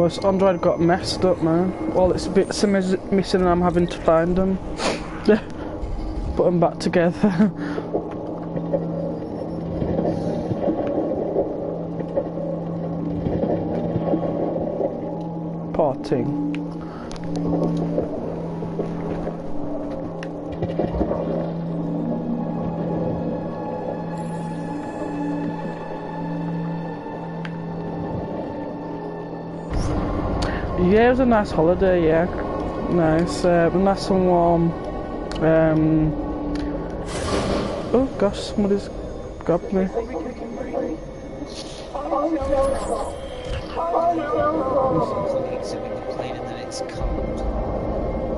Well, this Android got messed up, man. All its bits are missing and I'm having to find them. Put them back together. Poor thing. Yeah, it was a nice holiday, yeah. Nice, nice and warm. Oh gosh, somebody's grabbed me.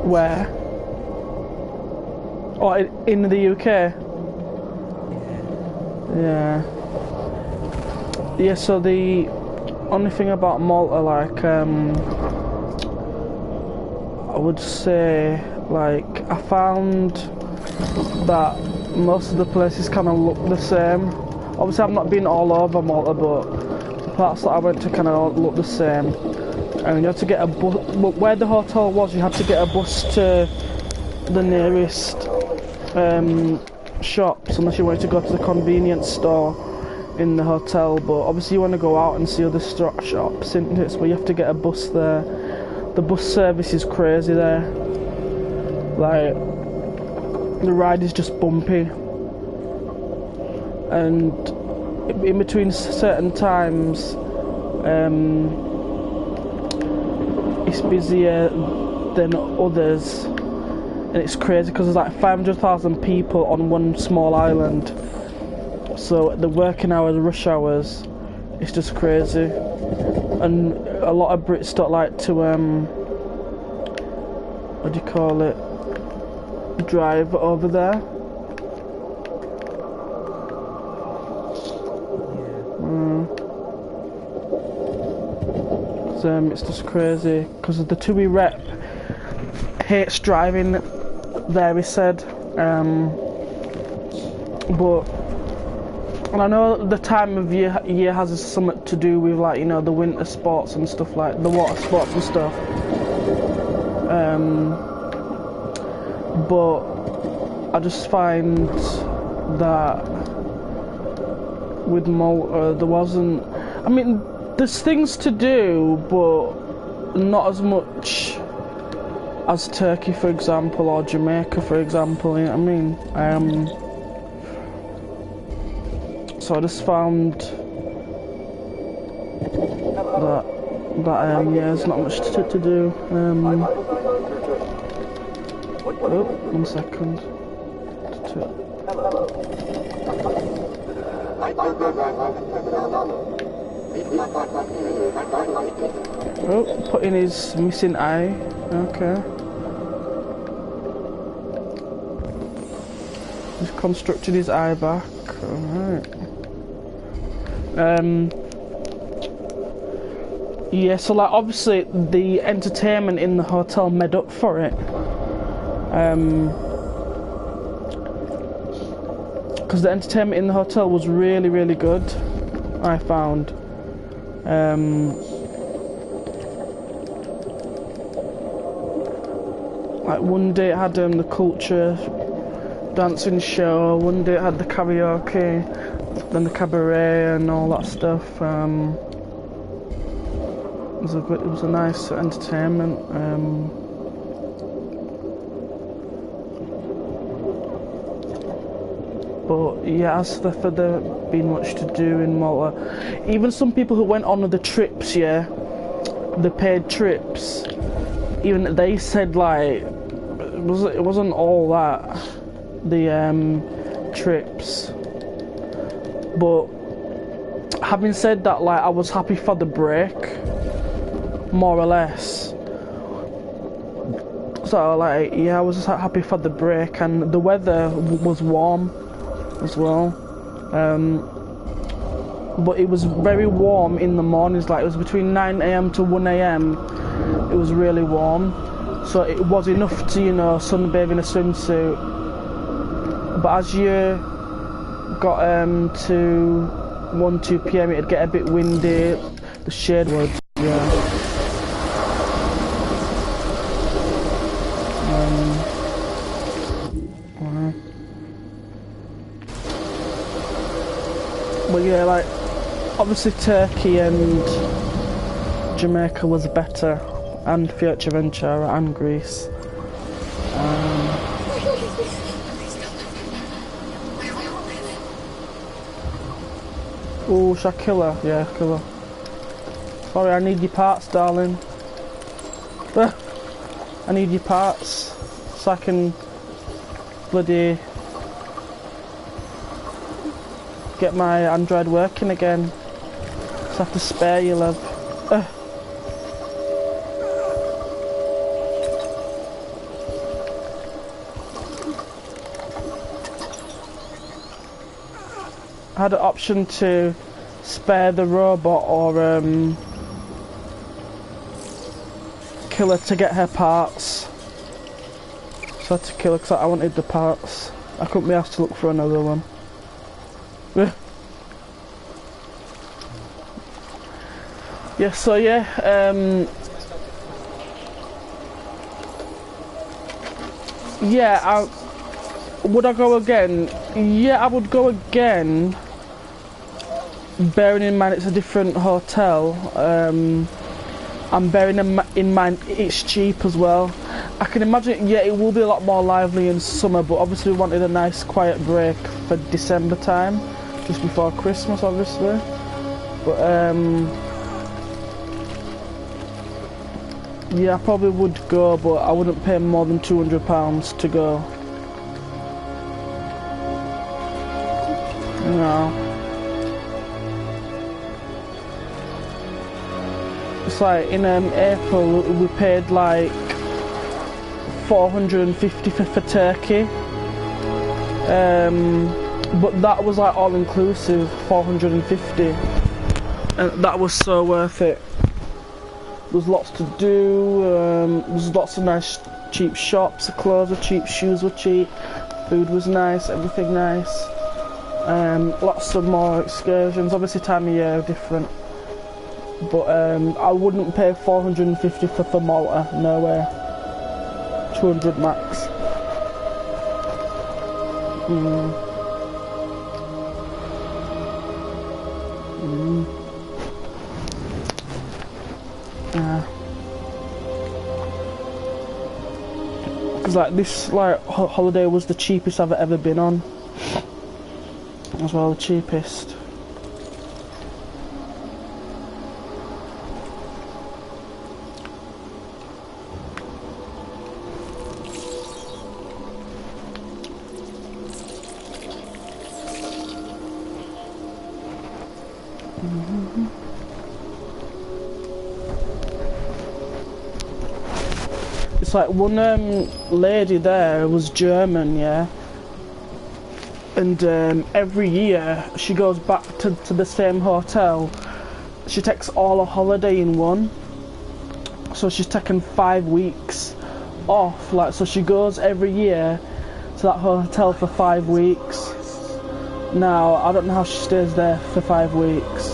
Where? Oh, in the UK? Yeah. Yeah, so the only thing about Malta, like, I would say, like, I found that most of the places kind of look the same. Obviously, I've not been all over Malta, but the parts that I went to kind of look the same. And you had to get a bus. Where the hotel was, you had to get a bus to the nearest shops, unless you wanted to go to the convenience store in the hotel. But obviously, you want to go out and see other shops, isn't it? So you have to get a bus there. The bus service is crazy there. Like, the ride is just bumpy. And in between certain times, it's busier than others. And it's crazy because there's like 500,000 people on one small island. So the working hours, rush hours, it's just crazy. And a lot of Brits don't like to, what do you call it, drive over there. It's just crazy, because the TUI rep hates driving there, he said. But and I know the time of year has something to do with, like, you know, the winter sports and stuff, like the water sports and stuff. But I just find that with Malta there wasn't. I mean, there's things to do, but not as much as Turkey, for example, or Jamaica, for example. You know what I mean? So I just found that yeah, there's not much to do. Oh, 1 second. Oh, putting his missing eye. Okay. He's constructed his eye back. Alright. Yeah, so like obviously the entertainment in the hotel made up for it. Because the entertainment in the hotel was really, really good, I found. Like one day it had the culture dancing show, one day it had the karaoke, then the cabaret and all that stuff. It was a nice entertainment. But yeah, as for there being much to do in Malta, even some people who went on the trips, yeah, the paid trips, even they said like it wasn't all that, the trips. But having said that, like, I was happy for the break, more or less. So like, yeah, I was just happy for the break, and the weather was warm as well. But it was very warm in the mornings, like it was between 9 AM to 1 AM. It was really warm, so it was enough to, you know, sunbathe in a swimsuit. But as you got to 1-2 PM, it'd get a bit windy. The shade would, yeah. But yeah, like, obviously Turkey and Jamaica was better, and Fuerteventura and Greece. Oh, should I kill her? Yeah, kill her. Sorry, I need your parts, darling. I need your parts so I can bloody get my Android working again. So I have to spare you, love. I had an option to spare the robot or kill her to get her parts. So I had to kill her because I wanted the parts. I couldn't be asked to look for another one. Yeah, so yeah, yeah, would I go again? Yeah, I would go again, bearing in mind it's a different hotel, and bearing in mind it's cheap as well. I can imagine, yeah, it will be a lot more lively in summer, but obviously we wanted a nice quiet break for December time, just before Christmas obviously. But yeah, I probably would go, but I wouldn't pay more than £200 to go. No. It's like in April we paid like $450 for Turkey, but that was like all inclusive, $450, and that was so worth it. There's lots to do, there's lots of nice cheap shops, the clothes were cheap, shoes were cheap, food was nice, everything nice. Lots of more excursions, obviously time of year different. But I wouldn't pay $450 for Malta, no way. 200 max. Yeah. Because like this holiday was the cheapest I've ever been on. As well, the cheapest. It's like one lady there was German, yeah, and every year she goes back to the same hotel. She takes all her holiday in one, so she's taken 5 weeks off, like, so she goes every year to that hotel for 5 weeks. Now I don't know how she stays there for 5 weeks.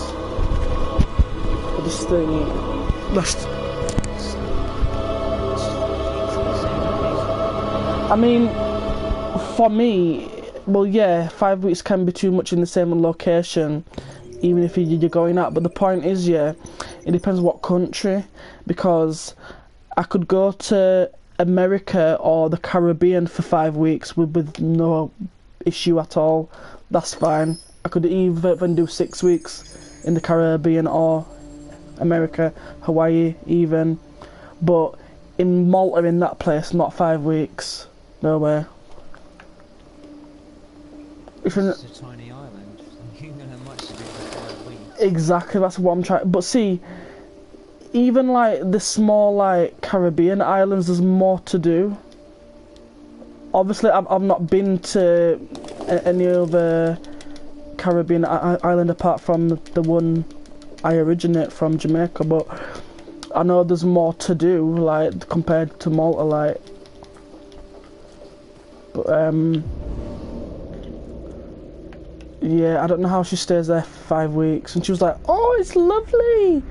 I just think that's, I mean, for me, well, yeah, 5 weeks can be too much in the same location, even if you're going out. But the point is, yeah, it depends what country, because I could go to America or the Caribbean for 5 weeks with no issue at all. That's fine. I could even do 6 weeks in the Caribbean or America, Hawaii even. But in Malta, in that place, not 5 weeks. No way. It's a tiny island. You don't have much to do for 5 weeks. Exactly, that's what I'm trying. But see, even like the small like Caribbean islands, there's more to do. Obviously, I've not been to any other Caribbean island apart from the one I originate from, Jamaica. But I know there's more to do, like compared to Malta, like. But yeah, I don't know how she stays there for 5 weeks. And she was like, "Oh, it's lovely.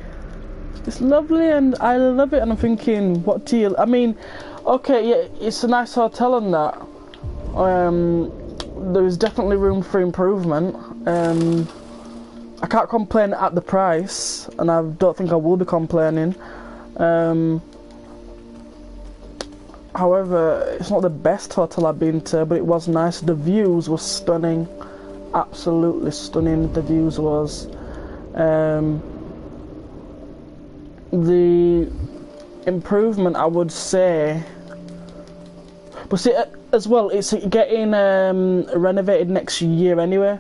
It's lovely and I love it, and I'm thinking, what do you... I mean, okay, yeah, it's a nice hotel and that. There is definitely room for improvement. I can't complain at the price, and I don't think I will be complaining. However, it's not the best hotel I've been to, but it was nice. The views were stunning. Absolutely stunning, the views was. The improvement, I would say, but see, as well, it's getting renovated next year anyway.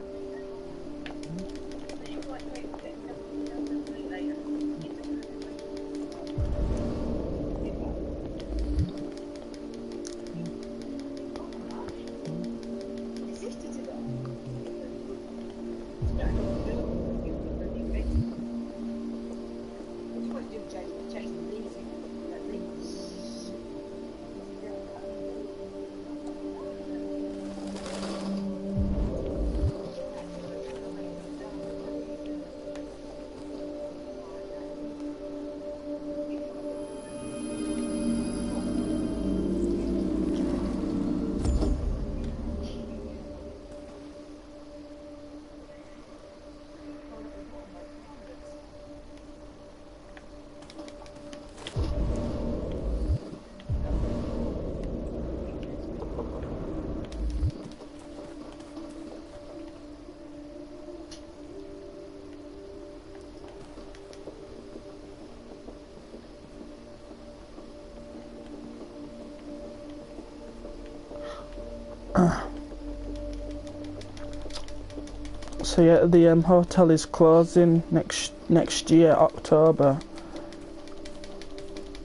So yeah, the hotel is closing next year, October,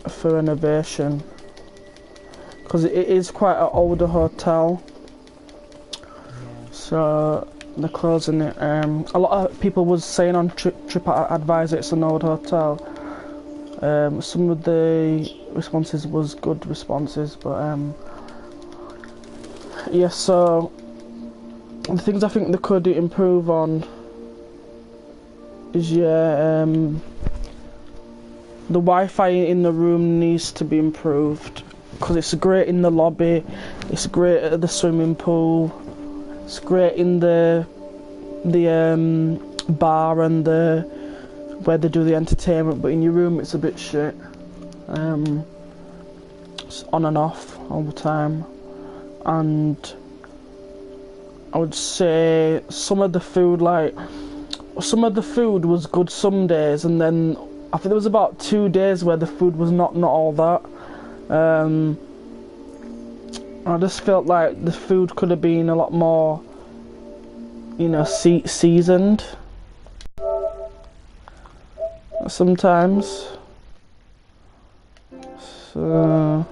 for renovation, because it is quite an older hotel. So they're closing it. A lot of people was saying on TripAdvisor it's an old hotel. Some of the responses was good responses, but yeah. So the things I think they could improve on is, yeah, the Wi-Fi in the room needs to be improved, because it's great in the lobby, it's great at the swimming pool, it's great in the bar and the where they do the entertainment, but in your room it's a bit shit. It's on and off all the time, and I would say some of the food was good some days, and then I think there was about 2 days where the food was not all that. I just felt like the food could have been a lot more, you know, seasoned sometimes. So